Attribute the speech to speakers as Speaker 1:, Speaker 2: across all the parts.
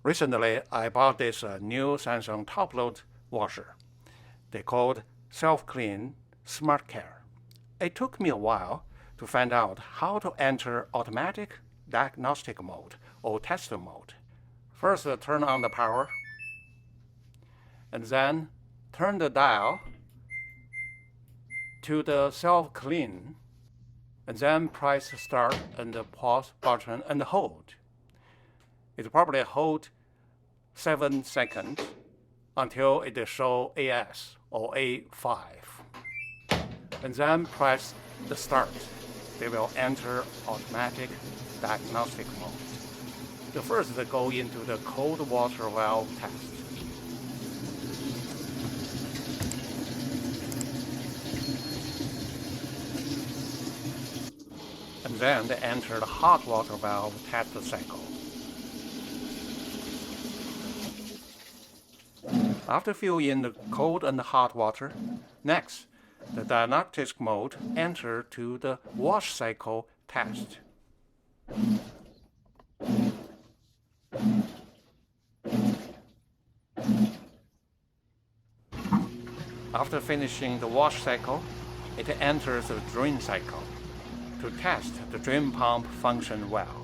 Speaker 1: Recently, I bought this new Samsung top-load washer. They called Self-Clean Smart Care. It took me a while to find out how to enter automatic diagnostic mode or tester mode. First, turn on the power, and then turn the dial to the self-clean, and then press start and the pause button and hold. It probably hold 7 seconds until it show AS or A5. And then press the start. They will enter automatic diagnostic mode. The first go into the cold water valve test. And then they enter the hot water valve test cycle. After filling in the cold and hot water, next, the diagnostic mode enter to the wash cycle test. After finishing the wash cycle, it enters the drain cycle to test the drain pump function well.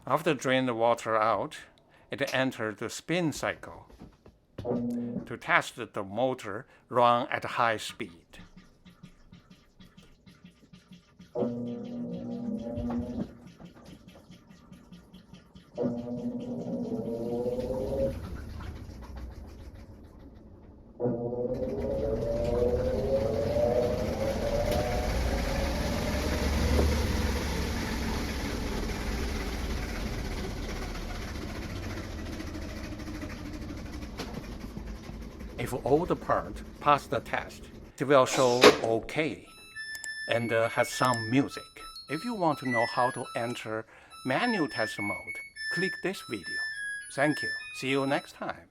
Speaker 1: After drain the water out, it enters the spin cycle to test the motor run at high speed. If all the parts pass the test, it will show OK and has some music. If you want to know how to enter manual test mode, click this video. Thank you. See you next time.